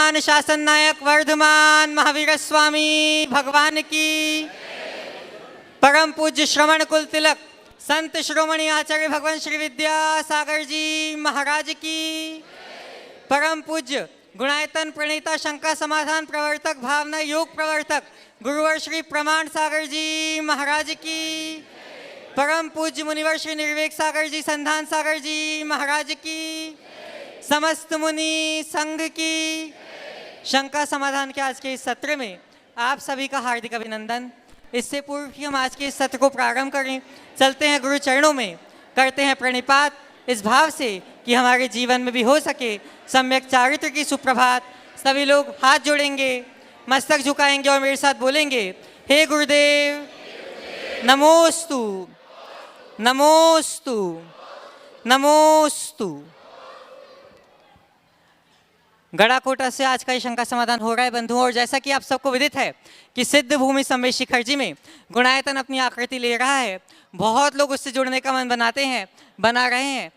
महान शासन नायक वर्धमान महावीर स्वामी भगवान की, परम पूज्य श्रवण कुल तिलक संत श्रोमणी आचार्य भगवान श्री विद्यासागर जी महाराज की, परम पूज्य गुणायतन प्रणेता शंका समाधान प्रवर्तक भावना योग प्रवर्तक गुरुवर श्री प्रमाण सागर जी महाराज की, परम पूज्य मुनिवर श्री निर्वेक सागर जी संधान सागर जी महाराज की, समस्त मुनि संघ की। शंका समाधान के आज के इस सत्र में आप सभी का हार्दिक अभिनंदन। इससे पूर्व कि हम आज के इस सत्र को प्रारंभ करें, चलते हैं गुरु चरणों में, करते हैं प्रणिपात इस भाव से कि हमारे जीवन में भी हो सके सम्यक चारित्र की सुप्रभात। सभी लोग हाथ जोड़ेंगे, मस्तक झुकाएंगे और मेरे साथ बोलेंगे, हे गुरुदेव नमोस्तु नमोस्तु नमोस्तु। गड़ाकोटा से आज का ये शंका समाधान हो रहा है बंधुओं, और जैसा कि आप सबको विदित है कि सिद्ध भूमि संवेद शिखर जी में गुणायतन अपनी आकृति ले रहा है। बहुत लोग उससे जुड़ने का मन बना रहे हैं।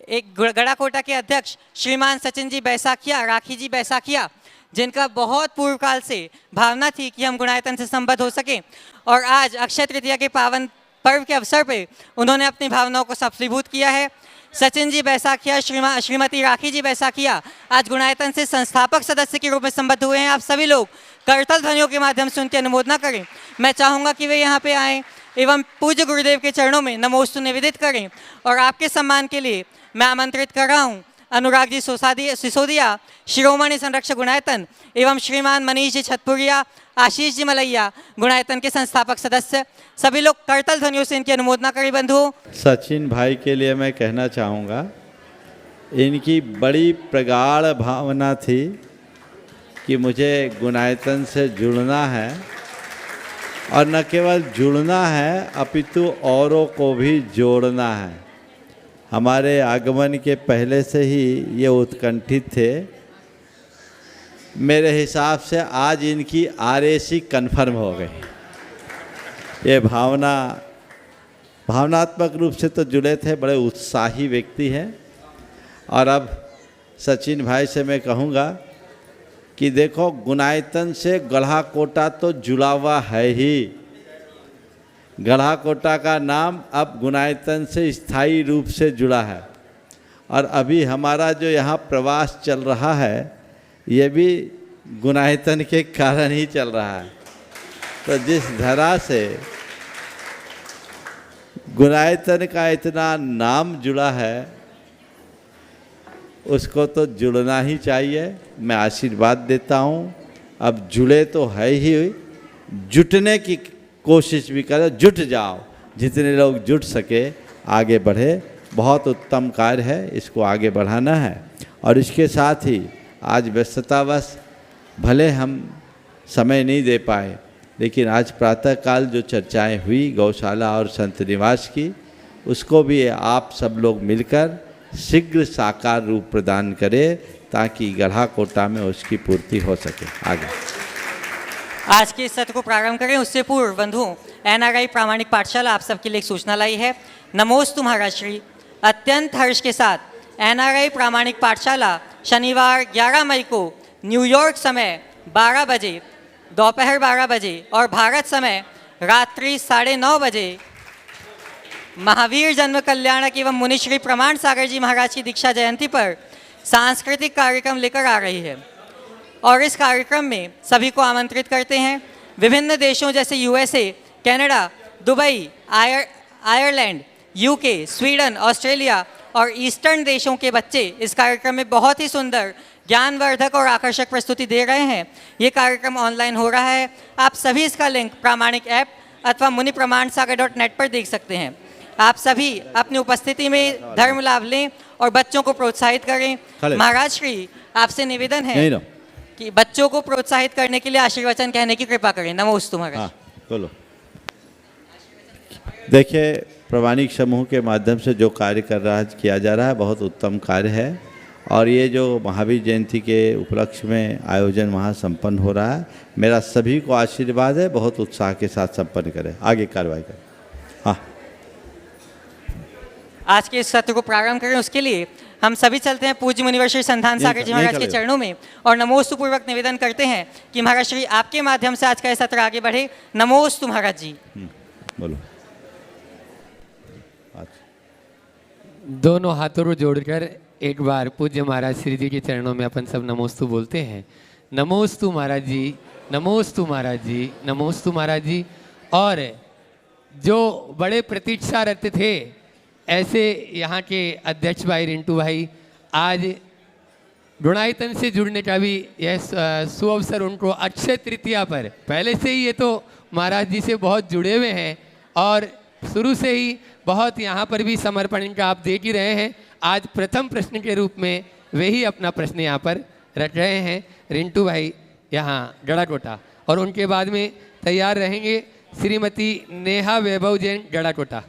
एक गड़ाकोटा के अध्यक्ष श्रीमान सचिन जी बैसाखिया, राखी जी बैसाखिया, जिनका बहुत पूर्व काल से भावना थी कि हम गुणायतन से संबद्ध हो सके, और आज अक्षय तृतीया के पावन पर्व के अवसर पे उन्होंने अपनी भावनाओं को सफलीभूत किया है। सचिन जी बैसाखिया, श्रीमती राखी जी बैसाखिया आज गुणायतन से संस्थापक सदस्य के रूप में संबद्ध हुए हैं। आप सभी लोग करतल ध्वनियों के माध्यम से उनकी अनुमोदना करें। मैं चाहूँगा कि वे यहाँ पे आएँ एवं पूज्य गुरुदेव के चरणों में नमोस्तु निवेदित करें, और आपके सम्मान के लिए मैं आमंत्रित कर रहा हूँ अनुराग जी सिसोदिया, शिरोमणि संरक्षक गुणायतन, एवं श्रीमान मनीष जी छतपुरिया, आशीष जी मलैया, गुणायतन के संस्थापक सदस्य। सभी लोग करतल ध्वनियों से इनकी अनुमोदना करें बंधुओं। सचिन भाई के लिए मैं कहना चाहूँगा, इनकी बड़ी प्रगाढ़ भावना थी कि मुझे गुणायतन से जुड़ना है, और न केवल जुड़ना है अपितु औरों को भी जोड़ना है। हमारे आगमन के पहले से ही ये उत्कंठित थे। मेरे हिसाब से आज इनकी आरएसी कन्फर्म हो गई। ये भावनात्मक रूप से तो जुड़े थे, बड़े उत्साही व्यक्ति हैं। और अब सचिन भाई से मैं कहूँगा कि देखो, गुणायतन से गढ़ाकोटा तो जुड़ा हुआ है ही। गढ़ाकोटा का नाम अब गुणायतन से स्थायी रूप से जुड़ा है, और अभी हमारा जो यहाँ प्रवास चल रहा है ये भी गुणायतन के कारण ही चल रहा है। तो जिस धरा से गुणायतन का इतना नाम जुड़ा है उसको तो जुड़ना ही चाहिए। मैं आशीर्वाद देता हूँ। अब जुड़े तो है ही, जुटने की कोशिश भी करो, जुट जाओ। जितने लोग जुट सके आगे बढ़े। बहुत उत्तम कार्य है, इसको आगे बढ़ाना है। और इसके साथ ही आज व्यस्ततावश भले हम समय नहीं दे पाए, लेकिन आज प्रातःकाल जो चर्चाएं हुई गौशाला और संत निवास की, उसको भी आप सब लोग मिलकर शीघ्र साकार रूप प्रदान करें, ताकि गढ़ाकोटा में उसकी पूर्ति हो सके। आगे आज के इस सत्र को प्रारंभ करें उससे पूर्व बंधुओं, एनआरआई प्रामाणिक पाठशाला आप सबके लिए एक सूचना लाई है। नमोस्तु महाराज श्री। अत्यंत हर्ष के साथ एनआरआई प्रामाणिक पाठशाला शनिवार 11 मई को न्यूयॉर्क समय 12 बजे, दोपहर 12 बजे और भारत समय रात्रि 9:30 बजे महावीर जन्म कल्याणक एवं मुनि श्री प्रमाण सागर जी महाराज की दीक्षा जयंती पर सांस्कृतिक कार्यक्रम लेकर आ रही है, और इस कार्यक्रम में सभी को आमंत्रित करते हैं। विभिन्न देशों जैसे USA, Canada, Dubai, Ireland, UK, Sweden, Australia और ईस्टर्न देशों के बच्चे इस कार्यक्रम में बहुत ही सुंदर, ज्ञानवर्धक और आकर्षक प्रस्तुति दे रहे हैं। ये कार्यक्रम ऑनलाइन हो रहा है। आप सभी इसका लिंक प्रामाणिक ऐप अथवा munipramansagar.net पर देख सकते हैं। आप सभी अपनी उपस्थिति में धर्म लाभ लें और बच्चों को प्रोत्साहित करें। महाराज श्री, आपसे निवेदन है कि बच्चों को प्रोत्साहित करने के लिए आशीर्वचन कहने की कृपा करें। नमोस्तु महाराज। बोलो। देखिए, प्रामाणिक समूह के माध्यम से जो कार्य किया जा रहा है बहुत उत्तम कार्य है, और ये जो महावीर जयंती के उपलक्ष्य में आयोजन वहाँ संपन्न हो रहा है, मेरा सभी को आशीर्वाद है, बहुत उत्साह के साथ संपन्न करें। आगे कार्रवाई करें। हाँ, आज के इस सत्र को प्रारंभ करें उसके लिए हम सभी चलते हैं पूज्य मुनिवर श्री संधान सागर जी महाराज के चरणों में और नमोस्तु पूर्वक निवेदन करते हैं कि महाराज श्री आपके माध्यम से आज का यह सत्र आगे बढ़े। नमोस्तु महाराज जी। बोलो। दोनों हाथों को जोड़कर एक बार पूज्य महाराज श्री जी के चरणों में अपन सब नमोस्तु बोलते हैं। नमोस्तु महाराज जी, नमोस्तु महाराज जी, नमोस्तु महाराज जी। और जो बड़े प्रतीक्षारत थे ऐसे यहाँ के अध्यक्ष भाई रिंटू भाई आज गुणायतन से जुड़ने का भी यह सुअवसर उनको अक्षय तृतीया पर, पहले से ही ये तो महाराज जी से बहुत जुड़े हुए हैं और शुरू से ही बहुत यहाँ पर भी समर्पण का आप देख ही रहे हैं। आज प्रथम प्रश्न के रूप में वे ही अपना प्रश्न यहाँ पर रख रहे हैं रिंटू भाई यहाँ गड़ाकोटा, और उनके बाद में तैयार रहेंगे श्रीमती नेहा वैभव जैन गड़ाकोटा।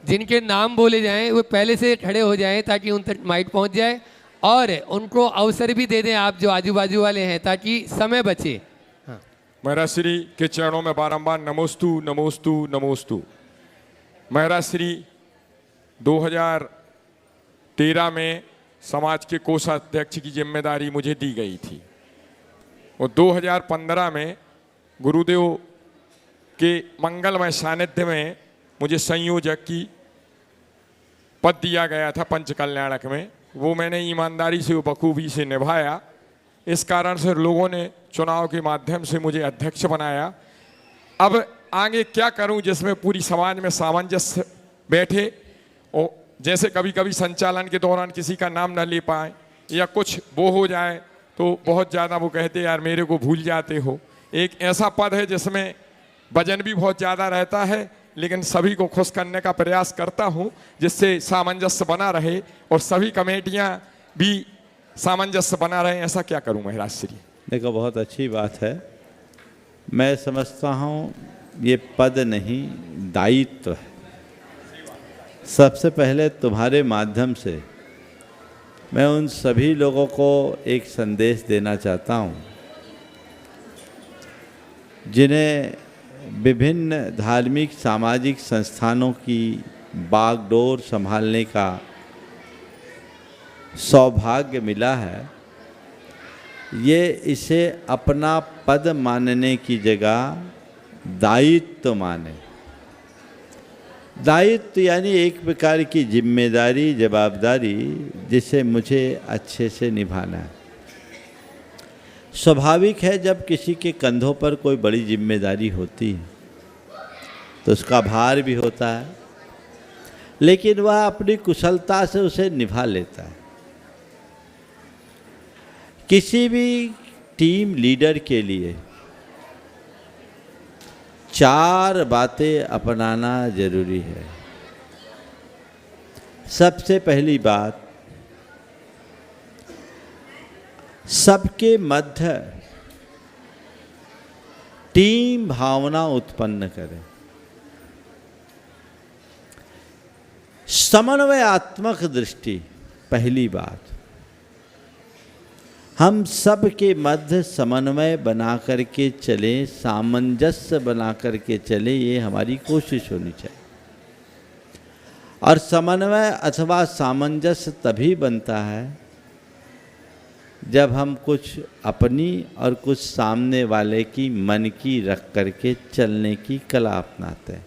जिनके नाम बोले जाएं वो पहले से खड़े हो जाएं ताकि उन तक माइक पहुंच जाए, और उनको अवसर भी दे दें आप जो आजू बाजू वाले हैं ताकि समय बचे। महाराज श्री के चरणों में बारंबार नमोस्तु नमोस्तु नमोस्तु। महाराज श्री 2013 में समाज के कोषाध्यक्ष की जिम्मेदारी मुझे दी गई थी और 2015 में गुरुदेव के मंगलमय सानिध्य में मुझे संयोजक की पद दिया गया था पंच कल्याणक में। वो मैंने ईमानदारी से बखूबी से निभाया। इस कारण से लोगों ने चुनाव के माध्यम से मुझे अध्यक्ष बनाया। अब आगे क्या करूं जिसमें पूरी समाज में सामंजस्य बैठे, और जैसे कभी कभी संचालन के दौरान किसी का नाम न ले पाए या कुछ वो हो जाए तो बहुत ज़्यादा वो कहते यार मेरे को भूल जाते हो। एक ऐसा पद है जिसमें वजन भी बहुत ज़्यादा रहता है, लेकिन सभी को खुश करने का प्रयास करता हूं जिससे सामंजस्य बना रहे और सभी कमेटियां भी सामंजस्य बना रहे। ऐसा क्या करूं महाराज श्री? देखो, बहुत अच्छी बात है। मैं समझता हूँ ये पद नहीं दायित्व है। सबसे पहले तुम्हारे माध्यम से मैं उन सभी लोगों को एक संदेश देना चाहता हूँ जिन्हें विभिन्न धार्मिक सामाजिक संस्थानों की बागडोर संभालने का सौभाग्य मिला है। ये इसे अपना पद मानने की जगह दायित्व माने। दायित्व यानी एक प्रकार की जिम्मेदारी, जवाबदारी जिसे मुझे अच्छे से निभाना है। स्वाभाविक है जब किसी के कंधों पर कोई बड़ी जिम्मेदारी होती है तो उसका भार भी होता है, लेकिन वह अपनी कुशलता से उसे निभा लेता है। किसी भी टीम लीडर के लिए 4 बातें अपनाना जरूरी है। सबसे पहली बात, सबके मध्य टीम भावना उत्पन्न करें। समन्वयात्मक दृष्टि पहली बात। हम सब के मध्य समन्वय बना करके चलें, सामंजस्य बना करके चलें, ये हमारी कोशिश होनी चाहिए। और समन्वय अथवा सामंजस्य तभी बनता है जब हम कुछ अपनी और कुछ सामने वाले की मन की रख करके चलने की कला अपनाते हैं।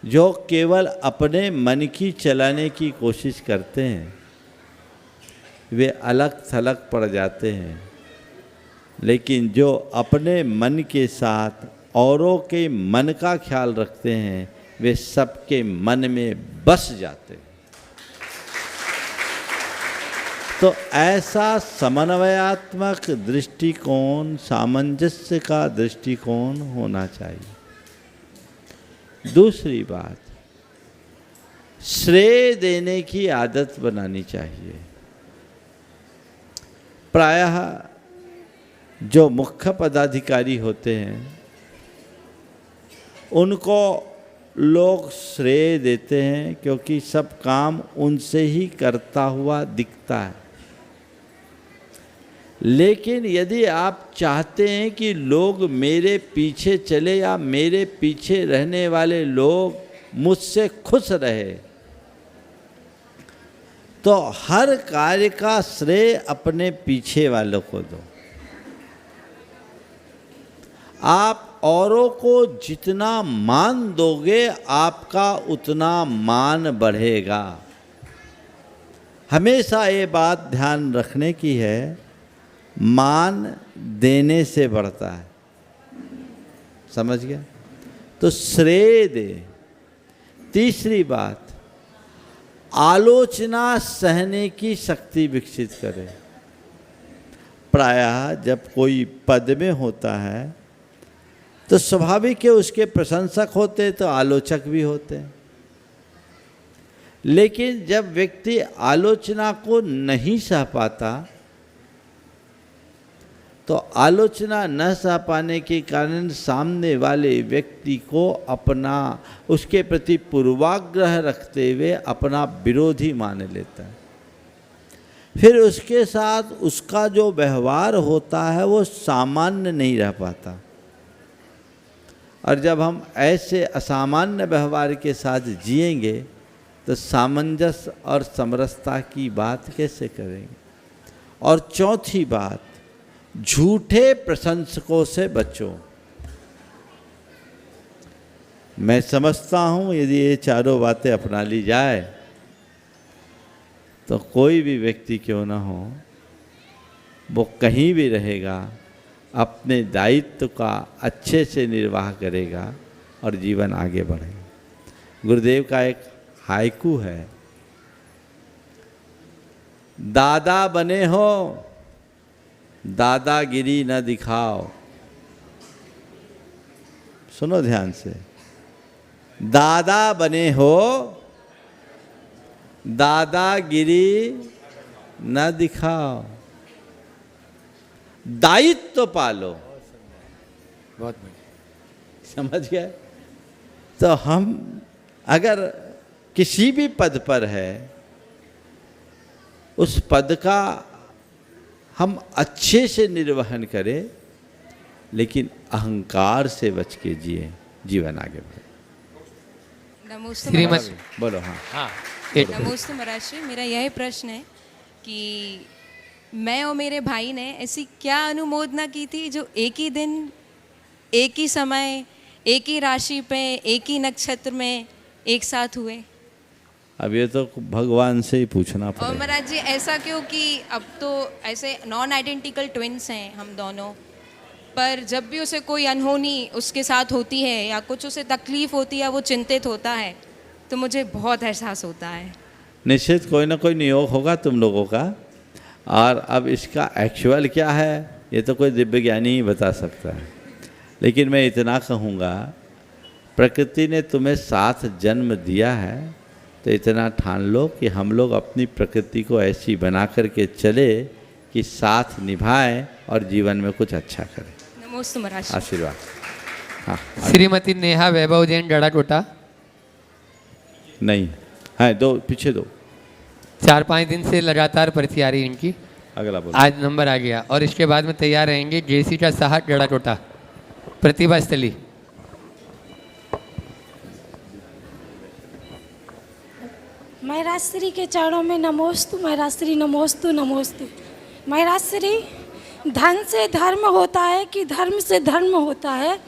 जो केवल अपने मन की चलाने की कोशिश करते हैं वे अलग थलग पड़ जाते हैं, लेकिन जो अपने मन के साथ औरों के मन का ख्याल रखते हैं वे सबके मन में बस जाते हैं। तो ऐसा समन्वयात्मक दृष्टिकोण, सामंजस्य का दृष्टिकोण होना चाहिए। दूसरी बात, श्रेय देने की आदत बनानी चाहिए। प्रायः जो मुख्य पदाधिकारी होते हैं उनको लोग श्रेय देते हैं क्योंकि सब काम उनसे ही करता हुआ दिखता है। लेकिन यदि आप चाहते हैं कि लोग मेरे पीछे चले या मेरे पीछे रहने वाले लोग मुझसे खुश रहे तो हर कार्य का श्रेय अपने पीछे वालों को दो। आप औरों को जितना मान दोगे आपका उतना मान बढ़ेगा। हमेशा ये बात ध्यान रखने की है, मान देने से बढ़ता है। समझ गया? तो श्रेय दे। तीसरी बात, आलोचना सहने की शक्ति विकसित करे। प्रायः जब कोई पद में होता है तो स्वाभाविक है उसके प्रशंसक होते तो आलोचक भी होते हैं। लेकिन जब व्यक्ति आलोचना को नहीं सह पाता तो आलोचना न सह पाने के कारण सामने वाले व्यक्ति को अपना उसके प्रति पूर्वाग्रह रखते हुए अपना विरोधी मान लेता है। फिर उसके साथ उसका जो व्यवहार होता है वो सामान्य नहीं रह पाता। और जब हम ऐसे असामान्य व्यवहार के साथ जिएंगे तो सामंजस्य और समरसता की बात कैसे करेंगे। और चौथी बात, झूठे प्रशंसकों से बचो। मैं समझता हूँ यदि ये चारों बातें अपना ली जाए तो कोई भी व्यक्ति क्यों ना हो वो कहीं भी रहेगा, अपने दायित्व का अच्छे से निर्वाह करेगा और जीवन आगे बढ़ेगा। गुरुदेव का एक हाइकू है, दादा बने हो दादागिरी न दिखाओ। सुनो ध्यान से, दादा बने हो दादागिरी न दिखाओ, दायित्व तो पालो। बहुत बढ़िया। समझ गए? तो हम अगर किसी भी पद पर है उस पद का हम अच्छे से निर्वहन करें, लेकिन अहंकार से बच के जिए, जीवन आगे बढ़े। नमस्ते श्रीमती बोलो। हाँ हाँ नमस्ते महाराज जी, मेरा यही प्रश्न है कि मैं और मेरे भाई ने ऐसी क्या अनुमोदना की थी जो एक ही दिन, एक ही समय, एक ही राशि पे, एक ही नक्षत्र में एक साथ हुए। अब ये तो भगवान से ही पूछना और पड़ेगा। महाराज जी ऐसा क्यों कि अब तो ऐसे नॉन आइडेंटिकल ट्विन्स हैं हम दोनों, पर जब भी उसे कोई अनहोनी उसके साथ होती है या कुछ उसे तकलीफ होती है, वो चिंतित होता है, तो मुझे बहुत एहसास होता है। निश्चित कोई ना कोई नियोग होगा तुम लोगों का। और अब इसका एक्चुअल क्या है ये तो कोई दिव्य ज्ञानी ही बता सकता है। लेकिन मैं इतना कहूँगा, प्रकृति ने तुम्हें 7 जन्म दिया है तो इतना ठान लो कि हम लोग अपनी प्रकृति को ऐसी बना करके चले कि साथ निभाएं और जीवन में कुछ अच्छा करें। नमस्ते महाराज जी। आशीर्वाद। हाँ श्रीमती नेहा वैभव जैन जड़ाटोटा। नहीं है, दो पीछे दो, 4-5 दिन से लगातार पर्ची आ रही है इनकी। अगला बोलो। आज नंबर आ गया और इसके बाद में तैयार रहेंगे जेसिका साहब जड़ाटोटा, प्रतिभा स्थली। महाराज श्री के चरणों में नमोस्तु, महाराज श्री नमोस्तु नमोस्तु। महाराज श्री, धन से धर्म होता है कि धर्म से धर्म होता है?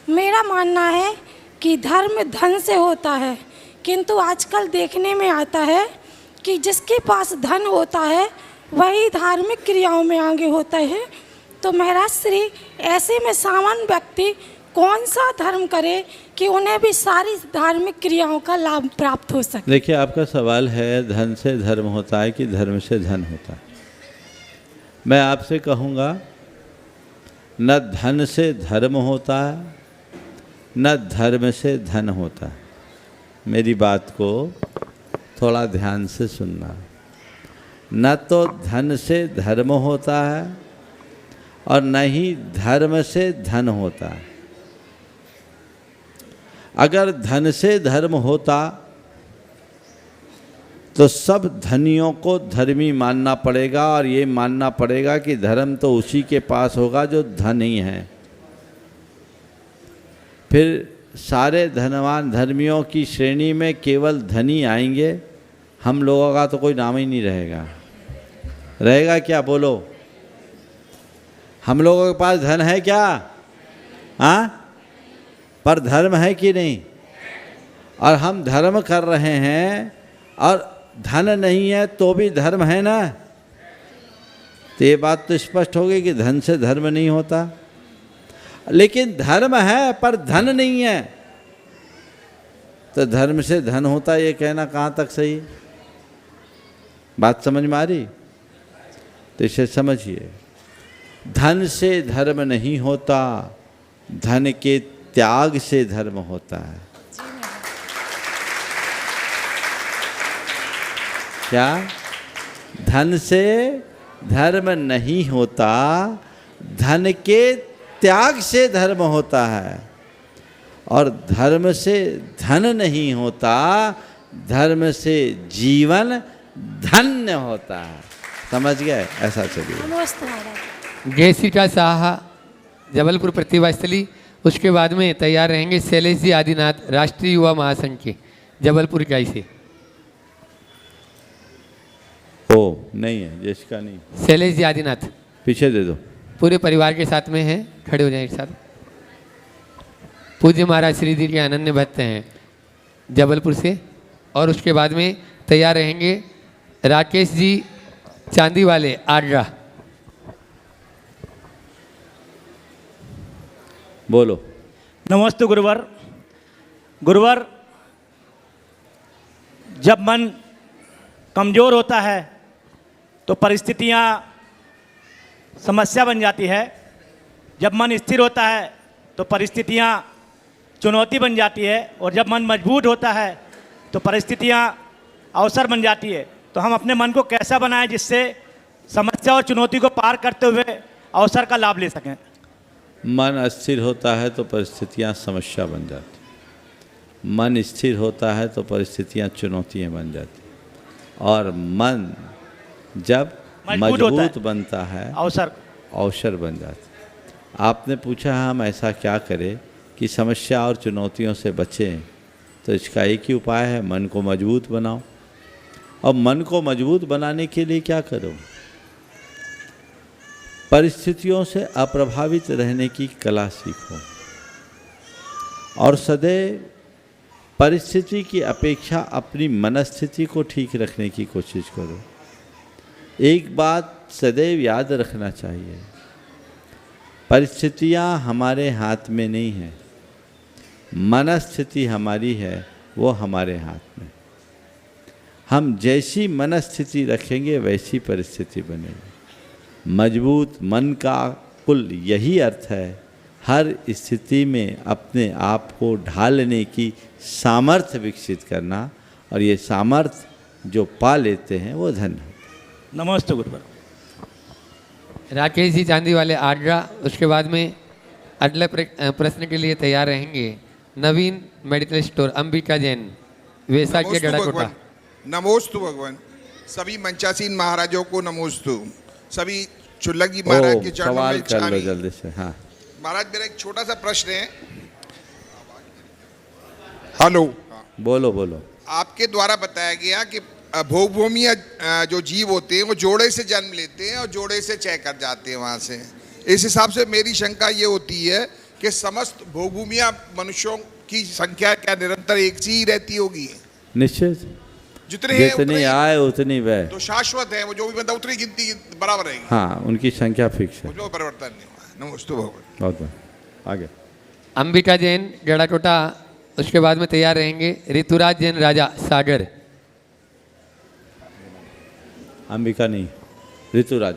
मेरा मानना है कि धर्म धन से होता है, किंतु आजकल देखने में आता है कि जिसके पास धन होता है वही धार्मिक क्रियाओं में आगे होता है। तो महाराज श्री, ऐसे में सामान्य व्यक्ति कौन सा धर्म करे कि उन्हें भी सारी धार्मिक क्रियाओं का लाभ प्राप्त हो सके? देखिए, आपका सवाल है धन से धर्म होता है कि धर्म से धन होता है। मैं आपसे कहूँगा, न धन से धर्म होता है न धर्म से धन होता है। मेरी बात को थोड़ा ध्यान से सुनना। न तो धन से धर्म होता है और न ही धर्म से धन होता है। अगर धन से धर्म होता तो सब धनियों को धर्मी मानना पड़ेगा और ये मानना पड़ेगा कि धर्म तो उसी के पास होगा जो धनी है। फिर सारे धनवान धर्मियों की श्रेणी में केवल धनी आएंगे, हम लोगों का तो कोई नाम ही नहीं रहेगा। रहेगा क्या बोलो? हम लोगों के पास धन है क्या? हाँ, पर धर्म है कि नहीं? और हम धर्म कर रहे हैं और धन नहीं है तो भी धर्म है ना। तो ये बात तो स्पष्ट हो गई कि धन से धर्म नहीं होता। लेकिन धर्म है पर धन नहीं है, तो धर्म से धन होता, ये कहना कहाँ तक सही? बात समझ में आ रही? तो इसे समझिए, धन से धर्म नहीं होता, धन के त्याग से धर्म होता है। क्या? धन से धर्म नहीं होता, धन के त्याग से धर्म होता है। और धर्म से धन नहीं होता, धर्म से जीवन धन्य होता है। समझ गए? ऐसा चलिए। नमस्ते महाराज। जयसिका साहा जबलपुर प्रतिभा स्थली, उसके बाद में तैयार रहेंगे शैलेश जी आदिनाथ राष्ट्रीय युवा महासंघ के जबलपुर इकाई से। ओ नहीं है, जिसका नहीं। शैलेश जी आदिनाथ पीछे दे दो। पूरे परिवार के साथ में हैं, खड़े हो जाएं एक साथ। पूज्य महाराज श्रीधर के अनन्य भक्त हैं जबलपुर से। और उसके बाद में तैयार रहेंगे राकेश जी चांदी वाले आगरा। बोलो। नमस्ते गुरुवर। गुरुवर, जब मन कमज़ोर होता है तो परिस्थितियाँ समस्या बन जाती है, जब मन स्थिर होता है तो परिस्थितियाँ चुनौती बन जाती है, और जब मन मजबूत होता है तो परिस्थितियाँ अवसर बन जाती है। तो हम अपने मन को कैसा बनाएं जिससे समस्या और चुनौती को पार करते हुए अवसर का लाभ ले सकें? मन अस्थिर होता है तो परिस्थितियाँ समस्या बन जाती, मन स्थिर होता है तो परिस्थितियाँ चुनौतियाँ बन जाती, और मन जब मजबूत बनता है अवसर बन जाता। आपने पूछा हम ऐसा क्या करें कि समस्या और चुनौतियों से बचें, तो इसका एक ही उपाय है, मन को मजबूत बनाओ। और मन को मजबूत बनाने के लिए क्या करो? परिस्थितियों से अप्रभावित रहने की कला सीखो, और सदैव परिस्थिति की अपेक्षा अपनी मनस्थिति को ठीक रखने की कोशिश करो। एक बात सदैव याद रखना चाहिए, परिस्थितियाँ हमारे हाथ में नहीं है, मनस्थिति हमारी है, वो हमारे हाथ में। हम जैसी मनस्थिति रखेंगे वैसी परिस्थिति बनेगी। मजबूत मन का कुल यही अर्थ है, हर स्थिति में अपने आप को ढालने की सामर्थ्य विकसित करना, और ये सामर्थ्य जो पा लेते हैं वो धन है। नमस्ते गुरुवर। राकेश जी चांदी वाले आगरा। उसके बाद में अगले प्रश्न के लिए तैयार रहेंगे नवीन मेडिकल स्टोर अंबिका जैन वैशाख के गड़ाकोटा। नमोस्तु भगवान। सभी मंचासीन महाराजों को नमोस्तु। सभी चुल्लक जी महाराज के चरणों सवाल में कर लो जल्दी से। हाँ महाराज, मेरा एक छोटा सा प्रश्न है। हेलो। बोलो बोलो। आपके द्वारा बताया गया कि भोगभूमिया जो जीव होते हैं वो जोड़े से जन्म लेते हैं और जोड़े से चय कर जाते हैं वहाँ से। इस हिसाब से मेरी शंका ये होती है कि समस्त भोगभूमिया मनुष्यों की संख्या क्या निरंतर एक सी ही रहती होगी? निश्चित, जितने जितनी आए उतनी वह तो शाश्वत है, वो जो भी बंदा उतनी गिनती बराबर रहेगी। हाँ, उनकी संख्या फिक्स है, कुछ परिवर्तन नहीं हुआ। नमस्ते भगवान। बहुत बहुत आगे। अंबिका जैन गड़ाकोटा। उसके बाद में तैयार रहेंगे ऋतुराज जैन राजा सागर। अंबिका नहीं, ऋतुराज।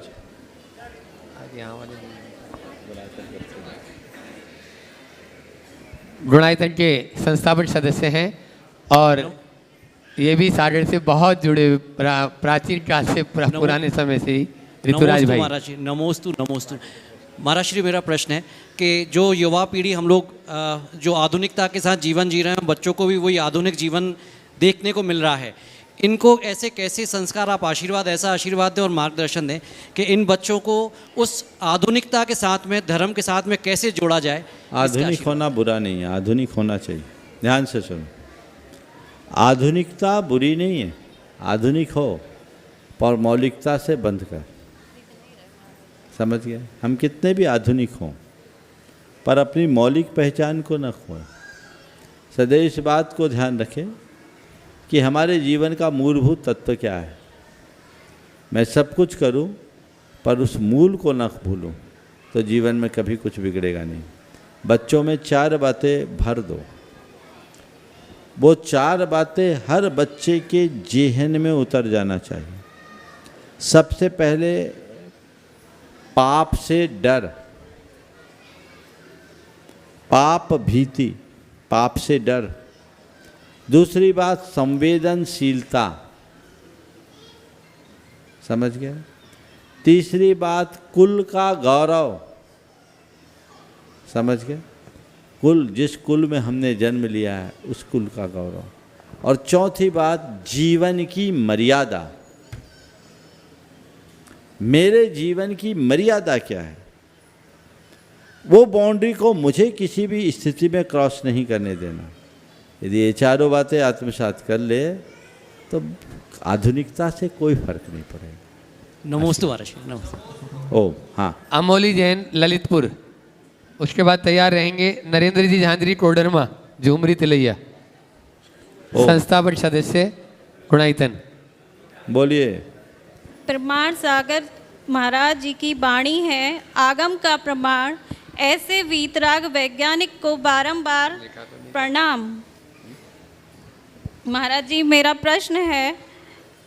गुणायतन के संस्थापक सदस्य हैं और ये भी सागर से बहुत जुड़े हुए प्राचीन काल से पुराने समय से ही ऋतुराज भाई। महाराज जी नमोस्तु नमोस्तु। महाराज श्री, मेरा प्रश्न है कि जो युवा पीढ़ी हम लोग जो आधुनिकता के साथ जीवन जी रहे हैं, बच्चों को भी वही आधुनिक जीवन देखने को मिल रहा है, इनको ऐसे कैसे संस्कार, आप आशीर्वाद, ऐसा आशीर्वाद दें और मार्गदर्शन दें कि इन बच्चों को उस आधुनिकता के साथ में, धर्म के साथ में कैसे जोड़ा जाए? आधुनिक होना बुरा नहीं है, आधुनिक होना चाहिए। ध्यान से सुनो, आधुनिकता बुरी नहीं है, आधुनिक हो पर मौलिकता से बंध कर। समझ गए? हम कितने भी आधुनिक हों पर अपनी मौलिक पहचान को न खोएं। सदैव इस बात को ध्यान रखें कि हमारे जीवन का मूलभूत तत्व क्या है। मैं सब कुछ करूं पर उस मूल को न भूलूं तो जीवन में कभी कुछ बिगड़ेगा नहीं। बच्चों में 4 बातें भर दो, वो 4 बातें हर बच्चे के जेहन में उतर जाना चाहिए। सबसे पहले पाप से डर, पाप भीति, पाप से डर। दूसरी बात संवेदनशीलता, समझ गए? तीसरी बात कुल का गौरव, समझ गए? कुल, जिस कुल में हमने जन्म लिया है उस कुल का गौरव। और चौथी बात जीवन की मर्यादा। मेरे जीवन की मर्यादा क्या है, वो बाउंड्री को मुझे किसी भी स्थिति में क्रॉस नहीं करने देना। यदि ये 4 बातें आत्मसात कर ले तो आधुनिकता से कोई फर्क नहीं पड़ेगा। नमोस्तु महाराज श्री, नमस्ते। ओ हाँ, अमोली जैन ललितपुर, उसके बाद तैयार रहेंगे नरेंद्र जी झांझरी कोडरमा झूमरी तिलैया, संस्थापक सदस्य गुणायतन। बोलिए। प्रमाण सागर महाराज जी की वाणी है, आगम का प्रमाण, ऐसे वीतराग वैज्ञानिक को बारंबार प्रणाम। महाराज जी मेरा प्रश्न है,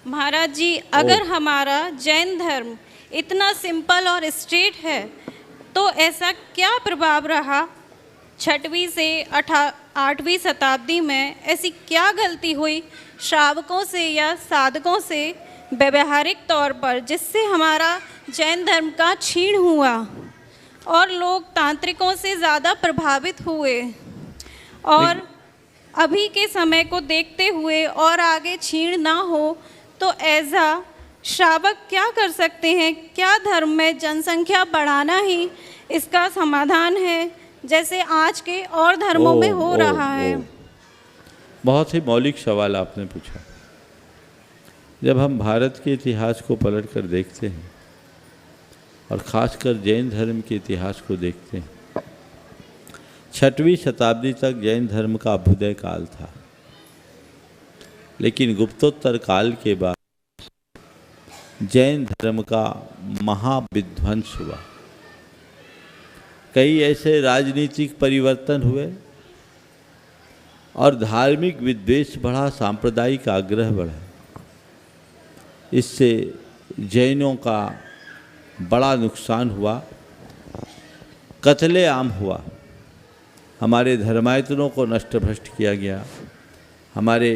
महाराज जी अगर हमारा जैन धर्म इतना सिंपल और स्ट्रेट है तो ऐसा क्या प्रभाव रहा 6वीं से 8वीं शताब्दी में? ऐसी क्या गलती हुई श्रावकों से या साधकों से व्यवहारिक तौर पर जिससे हमारा जैन धर्म का क्षीण हुआ और लोग तांत्रिकों से ज़्यादा प्रभावित हुए? और अभी के समय को देखते हुए और आगे क्षीण ना हो तो ऐसा श्रावक क्या कर सकते हैं? क्या धर्म में जनसंख्या बढ़ाना ही इसका समाधान है जैसे आज के और धर्मों में हो रहा है? बहुत ही मौलिक सवाल आपने पूछा। जब हम भारत के इतिहास को पलट कर देखते हैं और ख़ासकर जैन धर्म के इतिहास को देखते हैं, 6वीं शताब्दी तक जैन धर्म का अभ्युदय काल था, लेकिन गुप्तोत्तर काल के बाद जैन धर्म का महाविध्वंस हुआ। कई ऐसे राजनीतिक परिवर्तन हुए और धार्मिक विद्वेष बढ़ा, सांप्रदायिक आग्रह बढ़ा। इससे जैनों का बड़ा नुकसान हुआ, कत्ले आम हुआ। हमारे धर्मायतनों को नष्ट भ्रष्ट किया गया, हमारे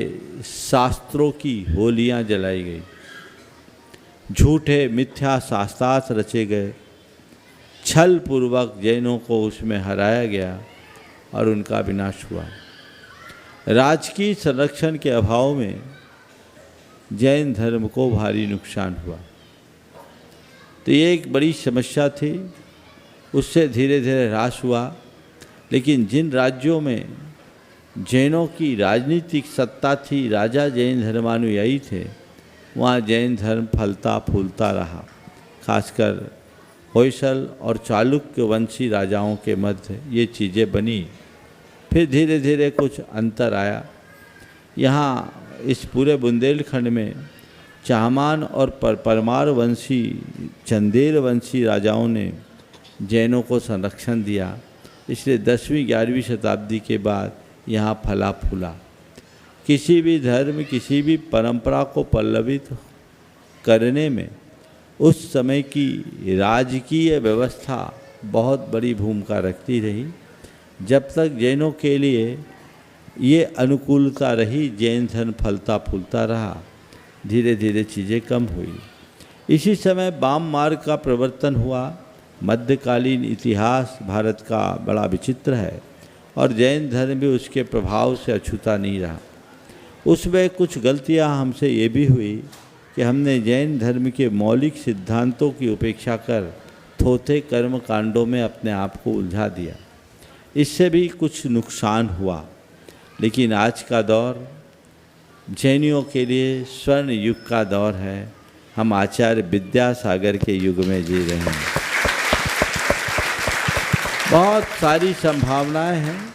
शास्त्रों की होलियां जलाई गई, झूठे मिथ्या शास्त्रार्थ रचे गए, छल पूर्वक जैनों को उसमें हराया गया और उनका विनाश हुआ। राजकीय संरक्षण के अभाव में जैन धर्म को भारी नुकसान हुआ। तो ये एक बड़ी समस्या थी, उससे धीरे धीरे ह्रास हुआ। लेकिन जिन राज्यों में जैनों की राजनीतिक सत्ता थी, राजा जैन धर्मानुयायी थे, वहाँ जैन धर्म फलता फूलता रहा। खासकर होयसल और चालुक्य वंशी राजाओं के मध्य ये चीज़ें बनी। फिर धीरे धीरे कुछ अंतर आया। यहाँ इस पूरे बुंदेलखंड में चाहमान और परमार वंशी, चंदेल वंशी राजाओं ने जैनों को संरक्षण दिया। इसलिए 10वीं 11वीं शताब्दी के बाद यहाँ फला फूला। किसी भी धर्म, किसी भी परंपरा को पल्लवित करने में उस समय की राजकीय व्यवस्था बहुत बड़ी भूमिका रखती रही। जब तक जैनों के लिए ये अनुकूलता रही, जैन धर्म फलता फूलता रहा, धीरे धीरे चीज़ें कम हुई। इसी समय वाम मार्ग का प्रवर्तन हुआ। मध्यकालीन इतिहास भारत का बड़ा विचित्र है और जैन धर्म भी उसके प्रभाव से अछूता नहीं रहा। उसमें कुछ गलतियां हमसे ये भी हुई कि हमने जैन धर्म के मौलिक सिद्धांतों की उपेक्षा कर थोथे कर्म कांडों में अपने आप को उलझा दिया। इससे भी कुछ नुकसान हुआ। लेकिन आज का दौर जैनियों के लिए स्वर्ण युग का दौर है। हम आचार्य विद्यासागर के युग में जी रहे हैं। बहुत सारी संभावनाएं हैं।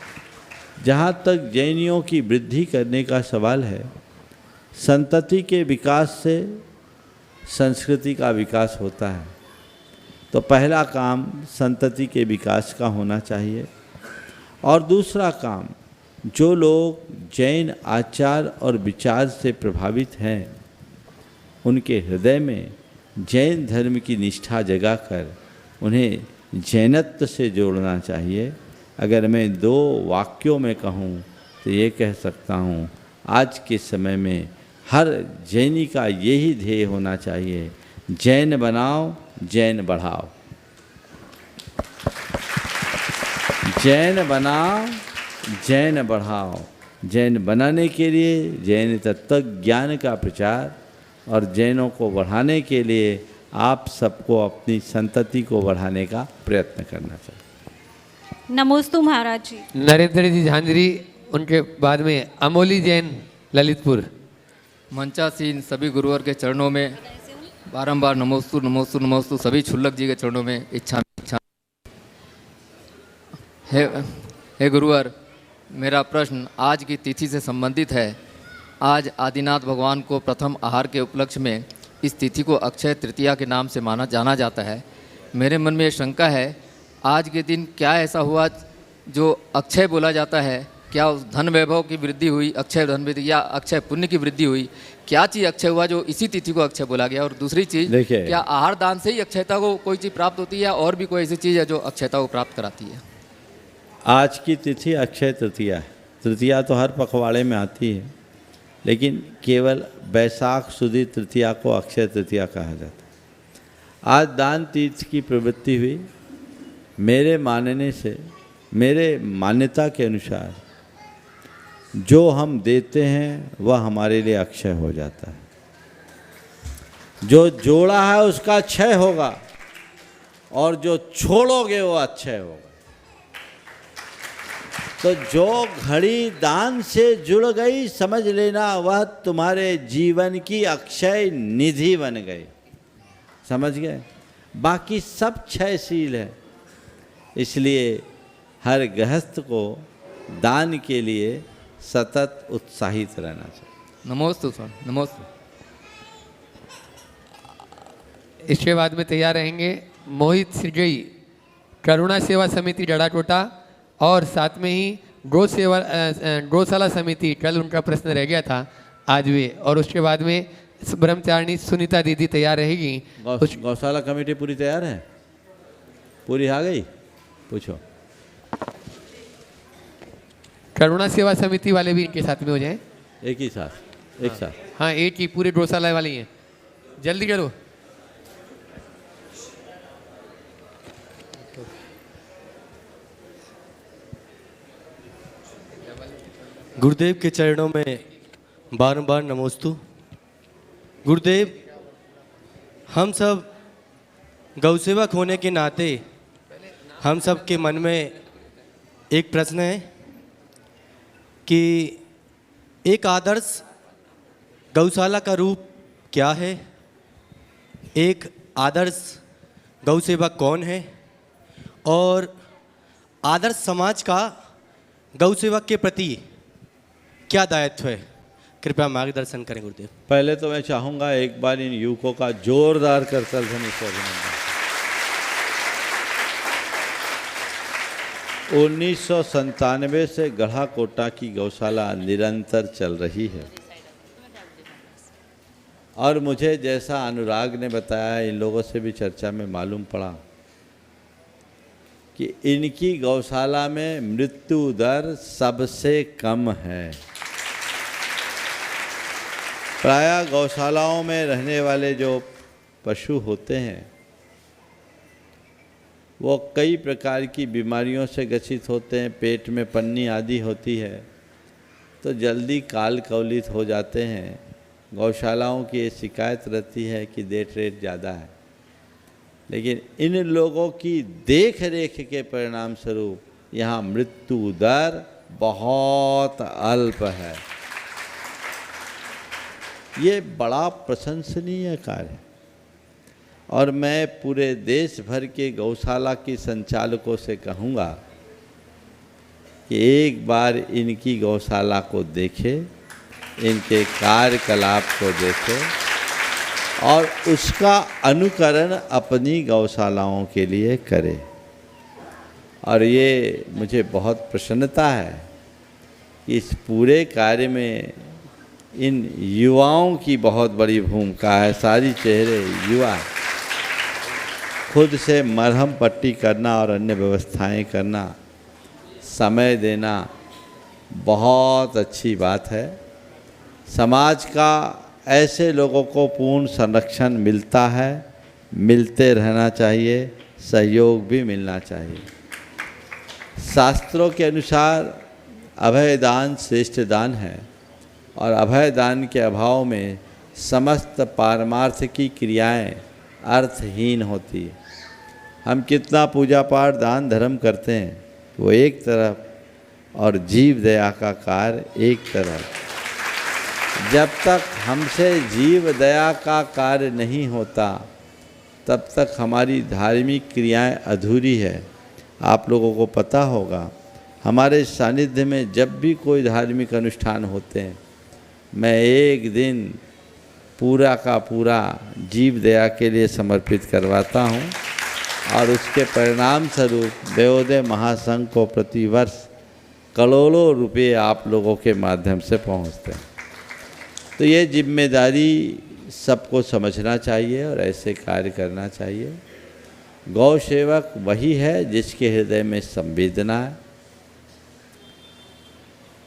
जहाँ तक जैनियों की वृद्धि करने का सवाल है, संतति के विकास से संस्कृति का विकास होता है। तो पहला काम संतति के विकास का होना चाहिए। और दूसरा काम, जो लोग जैन आचार और विचार से प्रभावित हैं, उनके हृदय में जैन धर्म की निष्ठा जगाकर उन्हें जैनत्व से जोड़ना चाहिए। अगर मैं 2 वाक्यों में कहूँ तो ये कह सकता हूँ, आज के समय में हर जैनी का यही ध्येय होना चाहिए, जैन बनाओ, जैन बढ़ाओ। जैन बनाओ, जैन बढ़ाओ। जैन बनाने के लिए जैन तत्व ज्ञान का प्रचार और जैनों को बढ़ाने के लिए आप सबको अपनी संतति को बढ़ाने का प्रयत्न करना चाहिए। नमोस्तु महाराज जी। नरेंद्र जी झांझरी, उनके बाद में अमोली जैन ललितपुर। मंचासीन सभी गुरुवर के चरणों में बारंबार नमोस्तु नमोस्तु नमोस्तु। सभी छुल्लक जी के चरणों में इच्छा हे गुरुवर, मेरा प्रश्न आज की तिथि से संबंधित है। आज आदिनाथ भगवान को प्रथम आहार के उपलक्ष्य में इस तिथि को अक्षय तृतीया के नाम से जाना जाता है। मेरे मन में ये शंका है, आज के दिन क्या ऐसा हुआ जो अक्षय बोला जाता है? क्या उस धन वैभव की वृद्धि हुई, अक्षय धन वृद्धि, या अक्षय पुण्य की वृद्धि हुई? क्या चीज़ अक्षय हुआ जो इसी तिथि को अक्षय बोला गया? और दूसरी चीज़, क्या आहार दान से ही अक्षयता को कोई चीज़ प्राप्त होती है, या और भी कोई ऐसी चीज़ है जो अक्षयता को प्राप्त कराती है? आज की तिथि अक्षय तृतीया है। तृतीया तो हर पखवाड़े में आती है, लेकिन केवल बैसाख सुदी तृतीया को अक्षय तृतीया कहा जाता है। आज दान तीर्थ की प्रवृत्ति हुई। मेरे मानने से, मेरे मान्यता के अनुसार जो हम देते हैं वह हमारे लिए अक्षय हो जाता है। जो जोड़ा है उसका क्षय होगा, और जो छोड़ोगे वो अक्षय होगा। तो जो घड़ी दान से जुड़ गई, समझ लेना वह तुम्हारे जीवन की अक्षय निधि बन गई। समझ गए? बाकी सब क्षयशील है। इसलिए हर गृहस्थ को दान के लिए सतत उत्साहित रहना चाहिए। नमोस्तु सर, नमोस्तु। इसके बाद में तैयार रहेंगे मोहित सिरगई, करुणा सेवा समिति जड़ाकोटा, और साथ में ही गौशाला समिति, कल उनका प्रश्न रह गया था, आज भी। और उसके बाद में ब्रह्मचारिणी सुनीता दीदी तैयार रहेगी। गौशाला कमेटी पूरी तैयार है? पूरी आ गई? पूछो। करुणा सेवा समिति वाले भी इनके साथ में हो जाएं। एक ही साथ, एक साथ। हाँ, एक ही पूरे गौशाला वाली हैं। जल्दी करो। गुरुदेव के चरणों में बारंबार नमोस्तु। गुरुदेव, हम सब गौसेवक होने के नाते हम सब के मन में एक प्रश्न है कि एक आदर्श गौशाला का रूप क्या है? एक आदर्श गौसेवक कौन है? और आदर्श समाज का गौसेवक के प्रति क्या दायित्व है? कृपया मार्गदर्शन करें गुरुदेव। पहले तो मैं चाहूँगा एक बार इन युवकों का जोरदार करतल ध्वनि से अभिनंदन। 1997 से गढ़ाकोटा की गौशाला निरंतर चल रही है, और मुझे जैसा अनुराग ने बताया, इन लोगों से भी चर्चा में मालूम पड़ा कि इनकी गौशाला में मृत्यु दर सबसे कम है। प्रायः गौशालाओं में रहने वाले जो पशु होते हैं वो कई प्रकार की बीमारियों से ग्रसित होते हैं, पेट में पन्नी आदि होती है तो जल्दी काल कवलित हो जाते हैं। गौशालाओं की ये शिकायत रहती है कि डेथ रेट ज़्यादा है, लेकिन इन लोगों की देख रेख के परिणाम स्वरूप यहाँ मृत्यु दर बहुत अल्प है। ये बड़ा प्रशंसनीय कार्य है। और मैं पूरे देश भर के गौशाला के संचालकों से कहूँगा कि एक बार इनकी गौशाला को देखें, इनके कार्यकलाप को देखें और उसका अनुकरण अपनी गौशालाओं के लिए करें। और ये मुझे बहुत प्रसन्नता है कि इस पूरे कार्य में इन युवाओं की बहुत बड़ी भूमिका है। सारी चेहरे युवा, खुद से मरहम पट्टी करना और अन्य व्यवस्थाएं करना, समय देना बहुत अच्छी बात है। समाज का ऐसे लोगों को पूर्ण संरक्षण मिलता है, मिलते रहना चाहिए, सहयोग भी मिलना चाहिए। शास्त्रों के अनुसार अभय दान श्रेष्ठ दान है और अभय दान के अभाव में समस्त पारमार्थ की क्रियाएं अर्थहीन होती है। हम कितना पूजा पाठ दान धर्म करते हैं वो एक तरफ और जीव दया का कार्य एक तरफ। जब तक हमसे जीव दया का कार्य नहीं होता तब तक हमारी धार्मिक क्रियाएं अधूरी है। आप लोगों को पता होगा हमारे सानिध्य में जब भी कोई धार्मिक अनुष्ठान होते हैं, मैं एक दिन पूरा का पूरा जीव दया के लिए समर्पित करवाता हूं और उसके परिणाम स्वरूप देवोदय महासंघ को प्रतिवर्ष करोड़ों रुपए आप लोगों के माध्यम से पहुंचते हैं। तो ये जिम्मेदारी सबको समझना चाहिए और ऐसे कार्य करना चाहिए। गौ सेवक वही है जिसके हृदय में संवेदना है।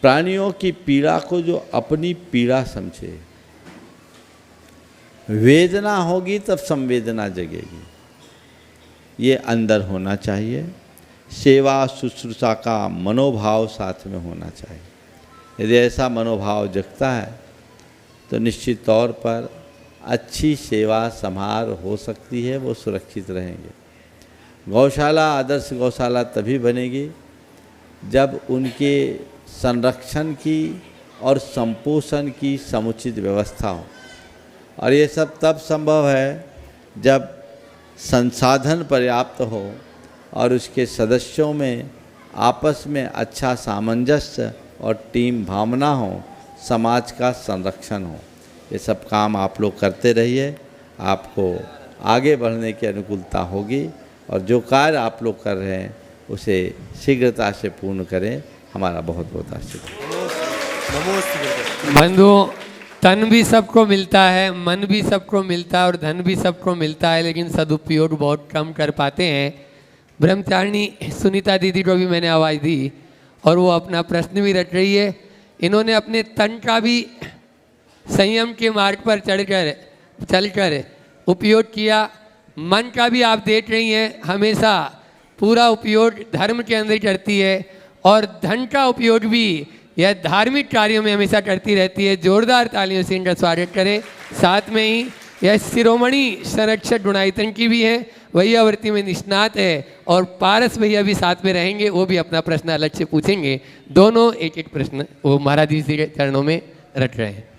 प्राणियों की पीड़ा को जो अपनी पीड़ा समझे, वेदना होगी तब संवेदना जगेगी, ये अंदर होना चाहिए। सेवा शुश्रूषा का मनोभाव साथ में होना चाहिए। यदि ऐसा मनोभाव जगता है तो निश्चित तौर पर अच्छी सेवा संभार हो सकती है, वो सुरक्षित रहेंगे। गौशाला आदर्श गौशाला तभी बनेगी जब उनके संरक्षण की और संपोषण की समुचित व्यवस्था हो। और ये सब तब संभव है जब संसाधन पर्याप्त हो और उसके सदस्यों में आपस में अच्छा सामंजस्य और टीम भावना हो, समाज का संरक्षण हो। ये सब काम आप लोग करते रहिए, आपको आगे बढ़ने की अनुकूलता होगी और जो कार्य आप लोग कर रहे हैं उसे शीघ्रता से पूर्ण करें। हमारा बहुत बहुत आशीर्वाद। बंधुओं, तन भी सबको मिलता है, मन भी सबको मिलता है और धन भी सबको मिलता है, लेकिन सदुपयोग बहुत कम कर पाते हैं। ब्रह्मचारिणी सुनीता दीदी को भी मैंने आवाज़ दी और वो अपना प्रश्न भी रख रही है। इन्होंने अपने तन का भी संयम के मार्ग पर चलकर उपयोग किया, मन का भी आप देख रही हैं हमेशा पूरा उपयोग धर्म के अंदर करती है और धन का उपयोग भी यह धार्मिक कार्यों में हमेशा करती रहती है। जोरदार तालियों से इनका स्वागत करें। साथ में ही यह शिरोमणि संरक्षक गुणायतन की भी है, वही आवृत्ति में निष्णात है और पारस भैया भी साथ में रहेंगे, वो भी अपना प्रश्न अलग से पूछेंगे। दोनों एक एक प्रश्न वो महाराज जी के चरणों में रख रहे हैं।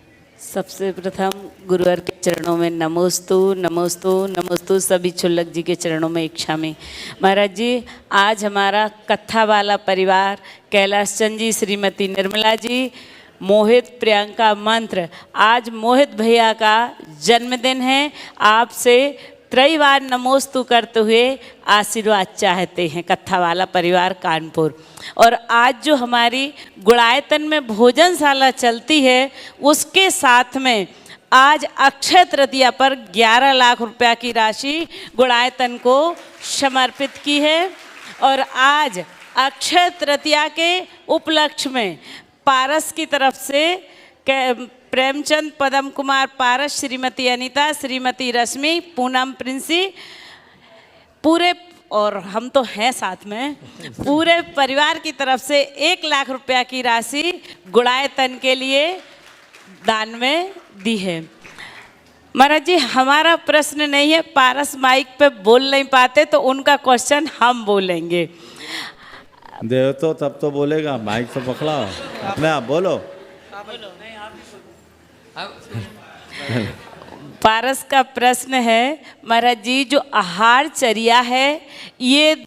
सबसे प्रथम गुरुवर के चरणों में नमोस्तु नमोस्तु नमोस्तु, सभी छुल्लक जी के चरणों में इच्छा में। महाराज जी, आज हमारा कथा वाला परिवार कैलाश चंद जी, श्रीमती निर्मला जी, मोहित, प्रियंका, मंत्र, आज मोहित भैया का जन्मदिन है। आपसे त्रैवार नमोस्तु करते हुए आशीर्वाद चाहते हैं कथा वाला परिवार कानपुर। और आज जो हमारी गुणायतन में भोजनशाला चलती है उसके साथ में आज अक्षय तृतीया पर 11 लाख रुपया की राशि गुणायतन को समर्पित की है। और आज अक्षय तृतीया के उपलक्ष्य में पारस की तरफ से प्रेमचंद, पदम कुमार पारस, श्रीमती अनीता, श्रीमती रश्मि, पूनम प्रिंसी, पूरे और हम तो हैं साथ में, पूरे परिवार की तरफ से 1 लाख रुपया की राशि गुणायतन के लिए दान में दी है। महाराज जी, हमारा प्रश्न नहीं है, पारस माइक पे बोल नहीं पाते तो उनका क्वेश्चन हम बोलेंगे। देव तो तब तो बोलेगा, माइक तो पकड़ा अपने आप बोलो। पारस का प्रश्न है महाराज जी, जो आहारचर्या है ये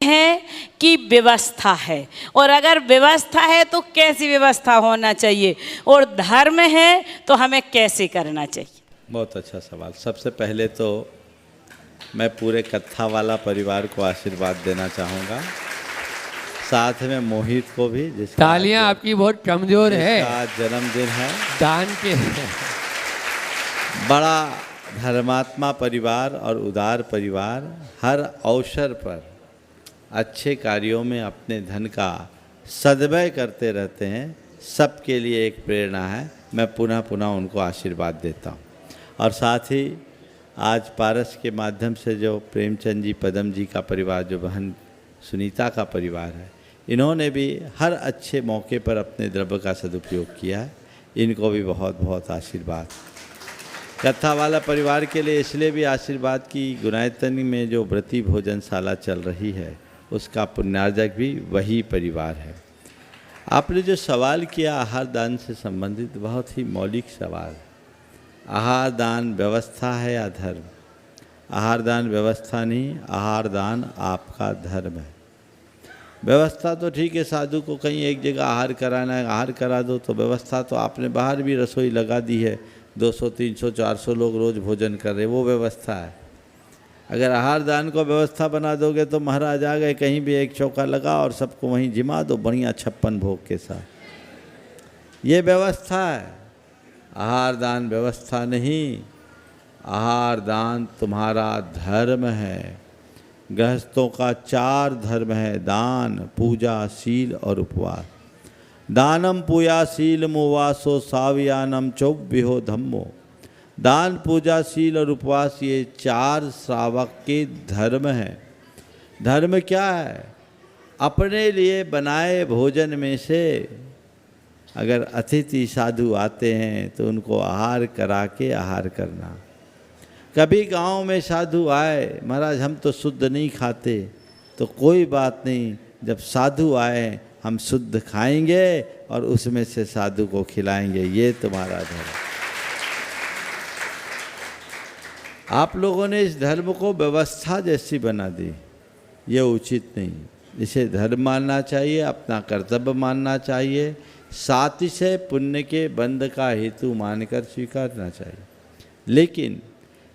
है कि व्यवस्था है, और अगर व्यवस्था है तो कैसी व्यवस्था होना चाहिए, और धर्म है तो हमें कैसे करना चाहिए? बहुत अच्छा सवाल। सबसे पहले तो मैं पूरे कत्था वाला परिवार को आशीर्वाद देना चाहूँगा, साथ में मोहित को भी, जिसका तालियां आपकी बहुत कमजोर है, आज जन्मदिन है। दान के बड़ा धर्मात्मा परिवार और उदार परिवार हर अवसर पर अच्छे कार्यों में अपने धन का सद्व्यय करते रहते हैं, सबके लिए एक प्रेरणा है। मैं पुनः पुनः उनको आशीर्वाद देता हूँ। और साथ ही आज पारस के माध्यम से जो प्रेमचंद जी, पदम जी का परिवार, जो बहन सुनीता का परिवार है, इन्होंने भी हर अच्छे मौके पर अपने द्रव्य का सदुपयोग किया है। इनको भी बहुत बहुत आशीर्वाद। कथा वाला परिवार के लिए इसलिए भी आशीर्वाद की गुनायतनी में जो व्रती भोजनशाला चल रही है उसका पुण्यार्जक भी वही परिवार है। आपने जो सवाल किया आहार दान से संबंधित, बहुत ही मौलिक सवाल। आहार दान व्यवस्था है या धर्म? आहार दान व्यवस्था नहीं, आहार दान आपका धर्म है। व्यवस्था तो ठीक है, साधु को कहीं एक जगह आहार कराना है, आहार करा दो, तो व्यवस्था तो आपने बाहर भी रसोई लगा दी है, 200, 300, 400 लोग रोज़ भोजन कर रहे, वो व्यवस्था है। अगर आहार दान को व्यवस्था बना दोगे तो महाराज आ गए, कहीं भी एक चौका लगा और सबको वहीं जिमा दो बढ़िया 56 भोग के साथ। ये व्यवस्था है। आहार दान व्यवस्था नहीं, आहार दान तुम्हारा धर्म है। गृहस्थों का 4 धर्म है, दान, पूजा, शील और उपवास। दानम पूजा शीलम उवासो सावियानम चौव्विहो धम्मो। दान, पूजा, शील और उपवास, ये 4 श्रावक के धर्म हैं। धर्म क्या है? अपने लिए बनाए भोजन में से अगर अतिथि साधु आते हैं तो उनको आहार करा के आहार करना। कभी गांव में साधु आए, महाराज हम तो शुद्ध नहीं खाते, तो कोई बात नहीं, जब साधु आए हम शुद्ध खाएंगे और उसमें से साधु को खिलाएंगे। ये तुम्हारा धर्म। आप लोगों ने इस धर्म को व्यवस्था जैसी बना दी, ये उचित नहीं। इसे धर्म मानना चाहिए, अपना कर्तव्य मानना चाहिए, साथ ही से पुण्य के बंध का हेतु मानकर स्वीकारना चाहिए। लेकिन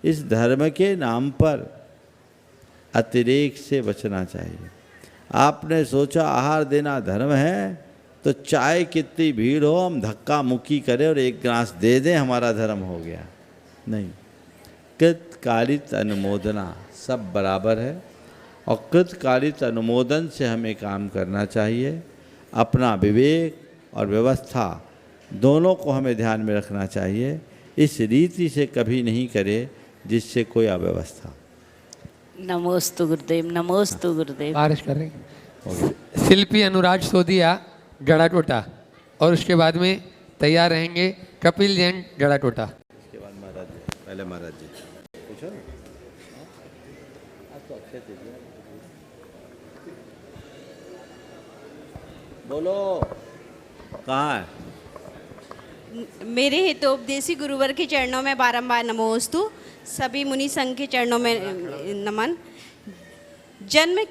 इस धर्म के नाम पर अतिरेक से बचना चाहिए। आपने सोचा आहार देना धर्म है, तो चाहे कितनी भीड़ हो हम धक्का मुक्की करें और एक गिलास दे दें, हमारा धर्म हो गया। नहीं, कृतकालित अनुमोदना सब बराबर है, और कृतकालित अनुमोदन से हमें काम करना चाहिए। अपना विवेक और व्यवस्था दोनों को हमें ध्यान में रखना चाहिए। इस रीति से कभी नहीं करे जिससे कोई अव्यवस्था। नमोस्तु गुरुदेव, नमोस्तु गुरुदेव। बारिश कर रही शिल्पी अनुराग सोदिया गड़ा टोटा, और उसके बाद में तैयार रहेंगे कपिल जैन गड़ा टोटा। उसके बाद महाराज जी, पहले महाराज जी पूछो ना। बोलो, कहाँ है? मेरे हितोपदेशी गुरुवर के चरणों में बारंबार नमोस्तु। सभी मुनि संघ के चरणों में नमन। जन्म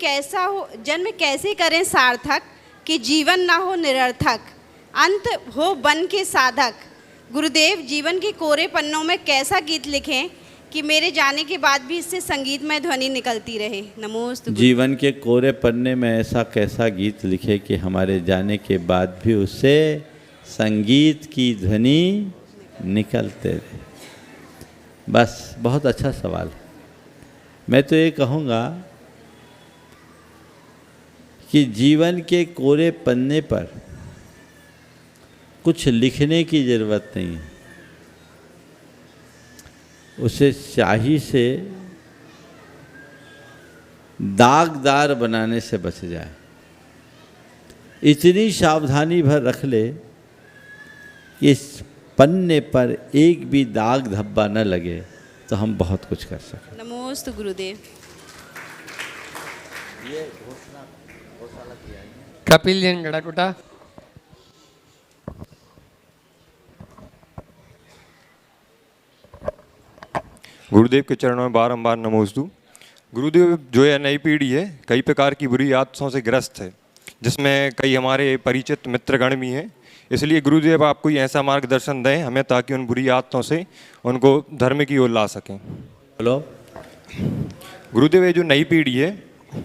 कैसे करें सार्थक, कि जीवन ना हो निरर्थक, अंत हो बन के साधक। गुरुदेव, जीवन के कोरे पन्नों में कैसा गीत लिखें कि मेरे जाने के बाद भी इससे संगीतमय ध्वनि निकलती रहे। नमोस्तु। जीवन के कोरे पन्ने में ऐसा कैसा गीत लिखे कि हमारे जाने के बाद भी उससे संगीत की ध्वनि निकलते रहे। बस, बहुत अच्छा सवाल। मैं तो ये कहूँगा कि जीवन के कोरे पन्ने पर कुछ लिखने की ज़रूरत नहीं है, उसे स्याही से दागदार बनाने से बच जाए। इतनी सावधानी भर रख ले कि इस पन्ने पर एक भी दाग धब्बा न लगे, तो हम बहुत कुछ कर सकें। नमोस्तु गुरुदेव। कपिल जैन गड़ा टोटा। गुरुदेव के चरणों में बारंबार नमोस्तु। गुरुदेव, जो यह नई पीढ़ी है कई प्रकार की बुरी आदतों से ग्रस्त है, जिसमें कई हमारे परिचित मित्रगण भी हैं। इसलिए गुरुदेव आप कोई ऐसा मार्गदर्शन दें हमें ताकि उन बुरी आदतों से उनको धर्म की ओर ला सकें। हेलो गुरुदेव, ये जो नई पीढ़ी है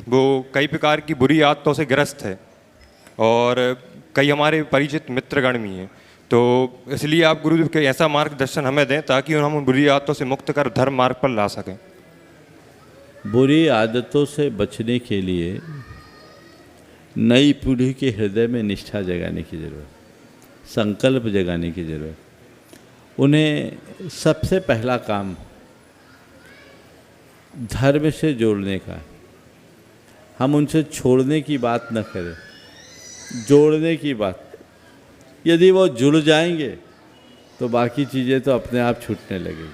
वो कई प्रकार की बुरी आदतों से ग्रस्त है और कई हमारे परिचित मित्रगण भी हैं, तो इसलिए आप गुरुदेव के ऐसा मार्गदर्शन हमें दें ताकि हम उन बुरी आदतों से मुक्त कर धर्म मार्ग पर ला सकें। बुरी आदतों से बचने के लिए नई पीढ़ी के हृदय में निष्ठा जगाने की ज़रूरत, संकल्प जगाने की ज़रूरत। उन्हें सबसे पहला काम धर्म से जोड़ने का है। हम उनसे छोड़ने की बात न करें, जोड़ने की बात। यदि वो जुड़ जाएंगे तो बाकी चीज़ें तो अपने आप छूटने लगेंगी।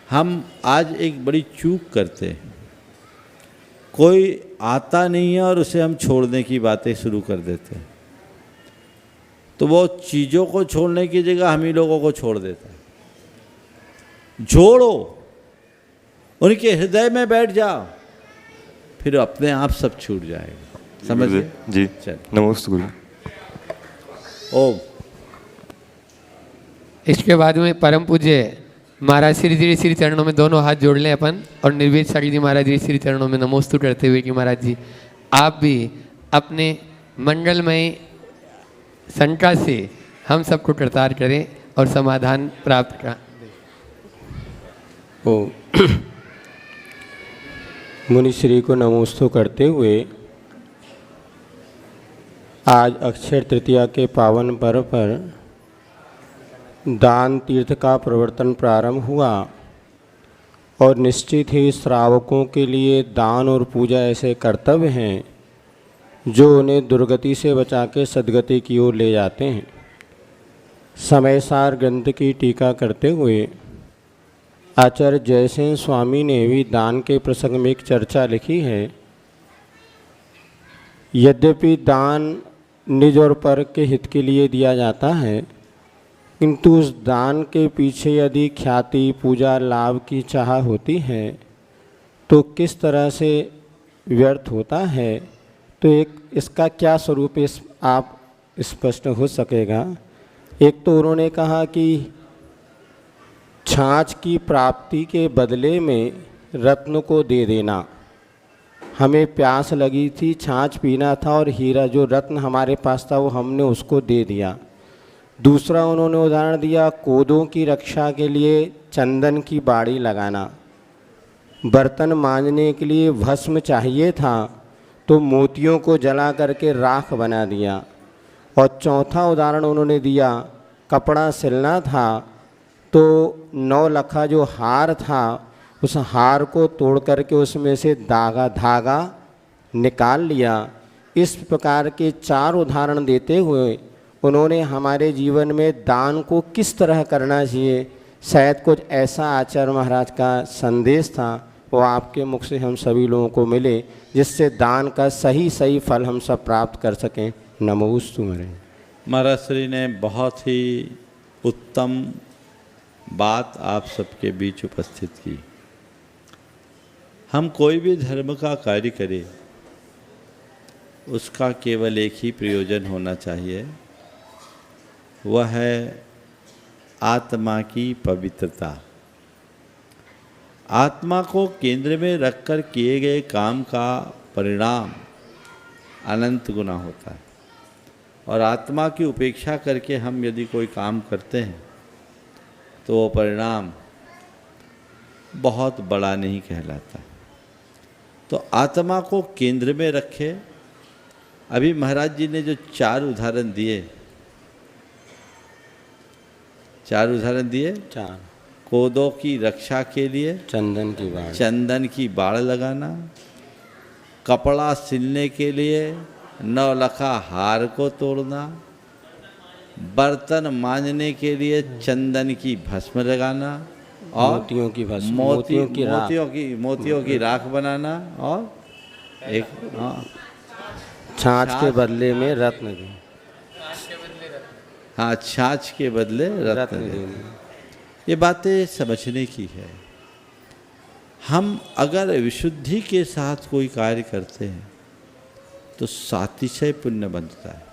हम आज एक बड़ी चूक करते हैं, कोई आता नहीं है और उसे हम छोड़ने की बातें शुरू कर देते हैं, तो वो चीज़ों को छोड़ने की जगह हम ही लोगों को छोड़ देता है। जोड़ो, उनके हृदय में बैठ जाओ, फिर अपने आप सब छूट जाएगा। समझ गए जी? चल, नमस्ते गुरु। ओम। इसके बाद में परम पूज्य महाराज श्री चरणों में दोनों हाथ जोड़ लें अपन, और निर्वेद साड़ी जी महाराज श्री चरणों में नमोस्तु करते हुए कि महाराज जी आप भी अपने मंगलमय शंका से हम सबको करतार करें और समाधान प्राप्त करें। ओ मुनिश्री को नमोस्तु करते हुए आज अक्षय तृतीया के पावन पर्व पर दान तीर्थ का प्रवर्तन प्रारंभ हुआ और निश्चित ही श्रावकों के लिए दान और पूजा ऐसे कर्तव्य हैं जो उन्हें दुर्गति से बचा के सद्गति की ओर ले जाते हैं। समयसार ग्रंथ की टीका करते हुए आचार्य जयसेन स्वामी ने भी दान के प्रसंग में एक चर्चा लिखी है। यद्यपि दान निज और पर के हित के लिए दिया जाता है, किंतु उस दान के पीछे यदि ख्याति, पूजा, लाभ की चाह होती है तो किस तरह से व्यर्थ होता है। तो एक इसका क्या स्वरूप इस आप स्पष्ट हो सकेगा। एक तो उन्होंने कहा कि छाछ की प्राप्ति के बदले में रत्न को दे देना। हमें प्यास लगी थी, छाछ पीना था और हीरा जो रत्न हमारे पास था वो हमने उसको दे दिया। दूसरा उन्होंने उदाहरण दिया कोदों की रक्षा के लिए चंदन की बाड़ी लगाना। बर्तन मांजने के लिए भस्म चाहिए था तो मोतियों को जला करके राख बना दिया। और चौथा उदाहरण उन्होंने दिया कपड़ा सिलना था तो 9 लखा जो हार था उस हार को तोड़ करके उसमें से धागा निकाल लिया। इस प्रकार के 4 उदाहरण देते हुए उन्होंने हमारे जीवन में दान को किस तरह करना चाहिए, शायद कुछ ऐसा आचार्य महाराज का संदेश था वो आपके मुख से हम सभी लोगों को मिले, जिससे दान का सही फल हम सब प्राप्त कर सकें। नमोस्तु महाराज श्री ने बहुत ही उत्तम बात आप सबके बीच उपस्थित की। हम कोई भी धर्म का कार्य करें उसका केवल एक ही प्रयोजन होना चाहिए, वह है आत्मा की पवित्रता। आत्मा को केंद्र में रखकर किए गए काम का परिणाम अनंत गुना होता है, और आत्मा की उपेक्षा करके हम यदि कोई काम करते हैं तो वो परिणाम बहुत बड़ा नहीं कहलाता। तो आत्मा को केंद्र में रखे। अभी महाराज जी ने जो 4 उदाहरण दिए, 4 उदाहरण दिए, 4 कोदों की रक्षा के लिए चंदन की बाड़ लगाना, कपड़ा सिलने के लिए 9 लखा हार को तोड़ना, बर्तन मांजने के लिए चंदन की भस्म लगाना और मोतियों की भस्म, मोतियों की राख बनाना, और एक छाछ के बदले में रत्न दें। हाँ, छाछ के बदले रत्न दें। ये बातें समझने की है। हम अगर विशुद्धि के साथ कोई कार्य करते हैं तो सातिशय पुण्य बनता है,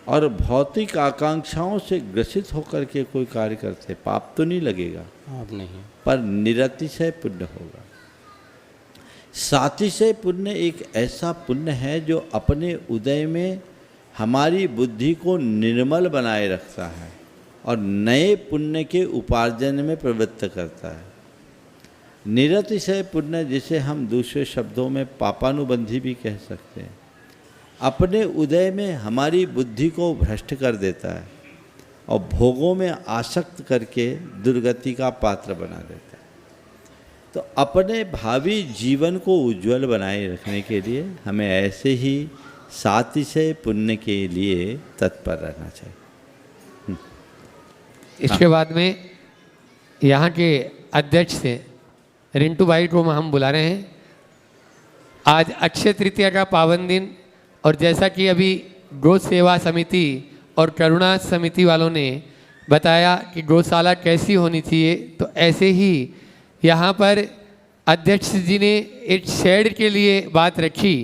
और भौतिक आकांक्षाओं से ग्रसित होकर के कोई कार्य करते पाप तो नहीं लगेगा, आप नहीं, पर निरतिशय पुण्य होगा। सातिशय पुण्य एक ऐसा पुण्य है जो अपने उदय में हमारी बुद्धि को निर्मल बनाए रखता है और नए पुण्य के उपार्जन में प्रवृत्त करता है। निरतिशय पुण्य, जिसे हम दूसरे शब्दों में पापानुबंधी भी कह सकते हैं, अपने उदय में हमारी बुद्धि को भ्रष्ट कर देता है और भोगों में आसक्त करके दुर्गति का पात्र बना देता है। तो अपने भावी जीवन को उज्जवल बनाए रखने के लिए हमें ऐसे ही सातिशय पुण्य के लिए तत्पर रहना चाहिए। इसके बाद में यहाँ के अध्यक्ष से रिंटू भाई को हम बुला रहे हैं। आज अक्षय तृतीया का पावन दिन, और जैसा कि अभी गौ सेवा समिति और करुणा समिति वालों ने बताया कि गौशाला कैसी होनी चाहिए, तो ऐसे ही यहाँ पर अध्यक्ष जी ने एक शेड के लिए बात रखी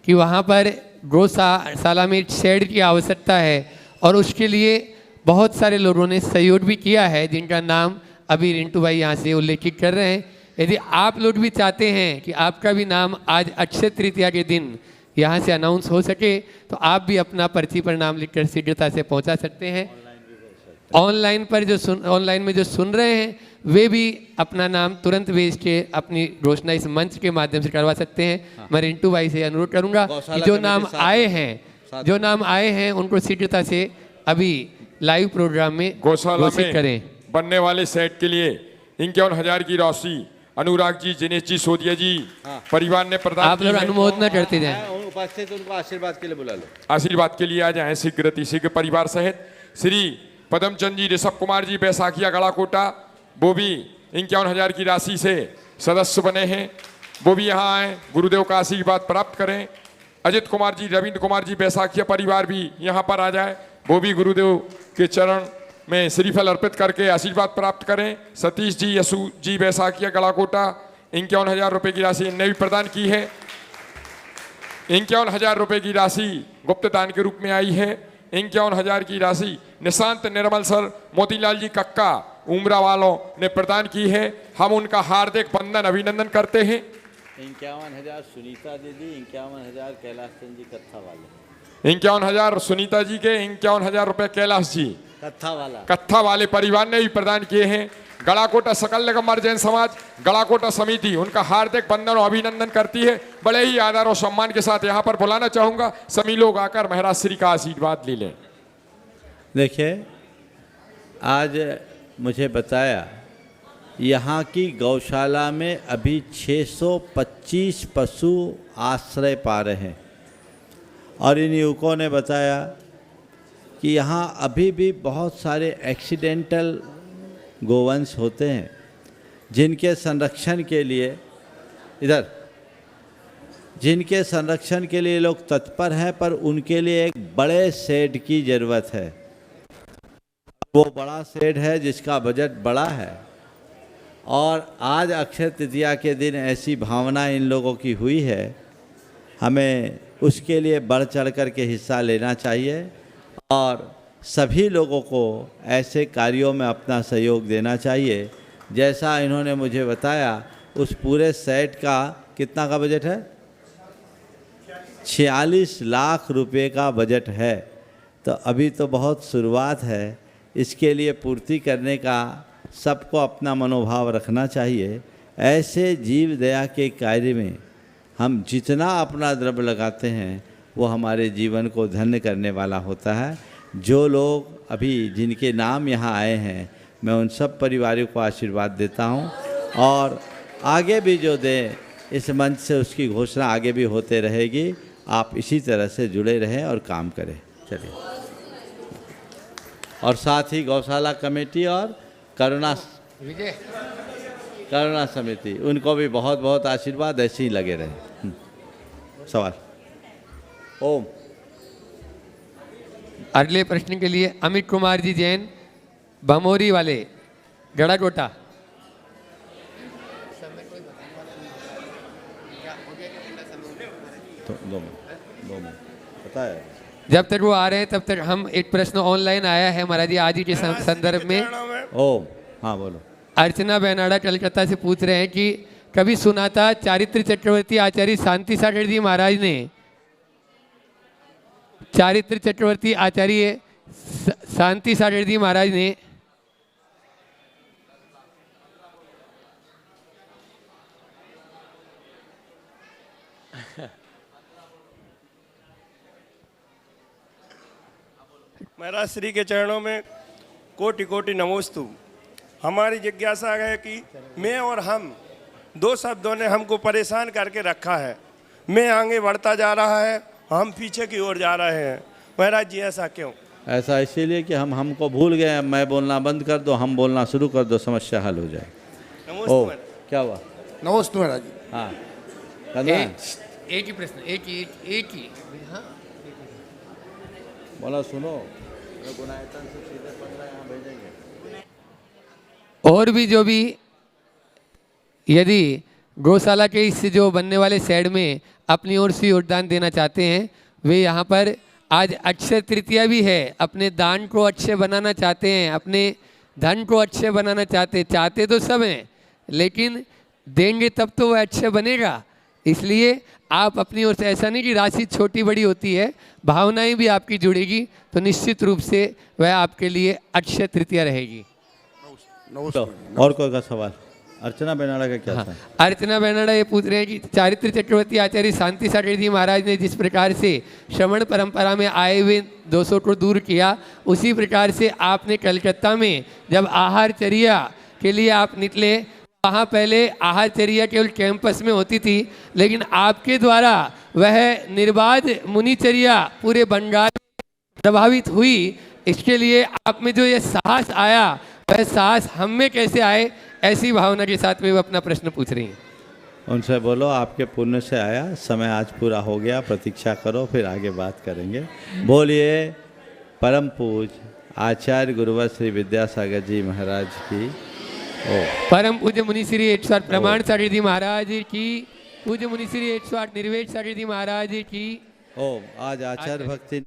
कि वहाँ पर गौशाला में एक शेड की आवश्यकता है, और उसके लिए बहुत सारे लोगों ने सहयोग भी किया है, जिनका नाम अभी रिंटू भाई यहाँ से उल्लेखित कर रहे हैं। यदि आप लोग भी चाहते हैं कि आपका भी नाम आज अक्षय तृतीया के दिन यहाँ से अनाउंस हो सके, तो आप भी अपना पर्ची पर नाम लिखकर शीघ्रता से पहुँचा सकते हैं। ऑनलाइन में जो सुन रहे हैं वे भी अपना नाम तुरंत भेज के अपनी घोषणा इस मंच के माध्यम से करवा सकते हैं। हाँ। मैं रिंटू भाई से अनुरोध करूंगा कि जो नाम आए हैं उनको शीघ्रता से अभी लाइव प्रोग्राम में गौशाला घोषित में करें। बनने वाले सेट के लिए 51,000 की राशि अनुराग जी, जिनेश जी, सोदिया जी परिवार ने प्रदान आप लोग अनुमोदन करते जाएं। उपस्थित उनको आशीर्वाद के लिए बुला लो। आशीर्वाद के लिए आ जाएं शीघ्र परिवार सहित। श्री पदमचंद जी, ऋषभ कुमार जी, बैसाखिया गड़ाकोटा, वो भी 51,000 की राशि से सदस्य बने हैं, वो भी यहाँ आए, गुरुदेव का आशीर्वाद प्राप्त करें। अजित कुमार जी, रविंद्र कुमार जी, बैसाखिया परिवार भी यहाँ पर आ जाए, वो भी गुरुदेव के चरण में श्रीफल अर्पित करके आशीर्वाद प्राप्त करें। सतीश जी, यसु जी, बैसाखिया गड़ाकोटा, 51,000 रुपये की राशि इनने भी प्रदान की है। 51,000 रुपये की राशि गुप्त दान के रूप में आई है। 51,000 की राशि निशांत निर्मल सर, मोतीलाल जी कक्का उमरा वालों ने प्रदान की है। हम उनका हार्दिक वंदन अभिनंदन करते हैं। 51,000 सुनीता दीदी, 51,000 कैलाश चंद जी कत्था वाले, 51,000 सुनीता जी के, 51,000 रुपये कैलाश जी कत्था वाले परिवार ने भी प्रदान किए हैं। गड़ाकोटा सकल निगम जैन समाज गड़ाकोटा समिति उनका हार्दिक वंदन और अभिनंदन करती है। बड़े ही आदर और सम्मान के साथ यहाँ पर बुलाना चाहूँगा, सभी लोग आकर महाराज श्री का आशीर्वाद ले लें। देखिए, आज मुझे बताया यहाँ की गौशाला में अभी 625 पशु आश्रय पा रहे हैं, और इन युवकों ने बताया कि यहाँ अभी भी बहुत सारे एक्सीडेंटल गोवंश होते हैं, जिनके संरक्षण के लिए लोग तत्पर हैं, पर उनके लिए एक बड़े शेड की ज़रूरत है। वो बड़ा शेड है जिसका बजट बड़ा है, और आज अक्षय तृतीया के दिन ऐसी भावना इन लोगों की हुई है, हमें उसके लिए बढ़ चढ़ कर के हिस्सा लेना चाहिए और सभी लोगों को ऐसे कार्यों में अपना सहयोग देना चाहिए। जैसा इन्होंने मुझे बताया, उस पूरे सेट का कितना का बजट है? 46 लाख रुपए का बजट है। तो अभी तो बहुत शुरुआत है, इसके लिए पूर्ति करने का सबको अपना मनोभाव रखना चाहिए। ऐसे जीव दया के कार्य में हम जितना अपना द्रव्य लगाते हैं वो हमारे जीवन को धन्य करने वाला होता है। जो लोग अभी जिनके नाम यहाँ आए हैं, मैं उन सब परिवारों को आशीर्वाद देता हूँ, और आगे भी जो दें इस मंच से उसकी घोषणा आगे भी होते रहेगी। आप इसी तरह से जुड़े रहें और काम करें। चलिए, और साथ ही गौशाला कमेटी और करुणा समिति, उनको भी बहुत बहुत आशीर्वाद, ऐसे ही लगे रहे। सवाल। ओम। अगले प्रश्न के लिए अमित कुमार जी जैन, बमोरी वाले, गड़ाकोटा। तो 2 मिनट पता है। जब तक वो आ रहे हैं तब तक हम एक प्रश्न ऑनलाइन आया है महाराज जी आज ही के संदर्भ में। ओम, हाँ बोलो। अर्चना बेनाडा कलकत्ता से पूछ रहे हैं कि कभी सुना था चारित्र चक्रवर्ती आचार्य शांति सागर जी महाराज ने, चारित्र चक्रवर्ती आचार्य शांति सागर जी महाराज ने महाराज श्री के चरणों में कोटि कोटि नमोस्तु। हमारी जिज्ञासा है कि मैं और हम, 2 शब्दों ने हमको परेशान करके रखा है। मैं आगे बढ़ता जा रहा है, हम पीछे की ओर जा रहे हैं। महाराज जी ऐसा क्यों? ऐसा इसीलिए कि हम हमको भूल गए। मैं बोलना बंद कर दो, हम बोलना शुरू कर दो, समस्या हल हो जाए। नमोस्तु। क्या हुआ? नमस्ते महाराज जी। हाँ करना है? एक ही प्रश्न, एक ही हाँ बोला सुनो, गुणायतन से सीधे 15 यहाँ भेजेंगे। और भी जो भी यदि गौशाला के इस जो बनने वाले शेड में अपनी ओर से योगदान देना चाहते हैं, वे यहाँ पर आज अक्षय तृतीया भी है, अपने दान को अक्षय बनाना चाहते हैं, अपने धन को अक्षय बनाना चाहते तो सब हैं, लेकिन देंगे तब तो वह अक्षय बनेगा। इसलिए आप अपनी ओर से, ऐसा नहीं कि राशि छोटी बड़ी होती है, भावनाएं भी आपकी जुड़ेगी तो निश्चित रूप से वह आपके लिए अक्षय तृतीया रहेगी। और कोई का सवाल? अर्चना बेनाडा का क्या था? अर्चना बेनाडा ये पूछ रहे हैं कि चारित्र चक्रवर्ती आचार्य शांति सागर जी महाराज ने जिस प्रकार से श्रवण परंपरा में आए हुए दोषों को दूर किया, उसी प्रकार से आपने कलकत्ता में जब आहारचर्या के लिए आप निकले, वहाँ पहले आहारचर्या केवल कैंपस में होती थी, लेकिन आपके द्वारा वह निर्बाध मुनिचर्या पूरे बंगाल में प्रभावित हुई। इसके लिए आप में जो ये साहस आया, वह साहस हम में कैसे आए, ऐसी भावना के साथ में वो अपना प्रश्न पूछ रही हैं। उनसे बोलो आपके पुण्य से आया, समय आज पूरा हो गया, प्रतीक्षा करो, फिर आगे बात करेंगे। बोलिए परम पूज आचार्य गुरुवर श्री विद्यासागर जी महाराज की। परम पूज्य मुनि श्री 108 प्रमाण सागर जी महाराज की, पूज्य मुनि श्री 108 निर्वेद सागर जी महाराज की। आज आचार्य भक्ति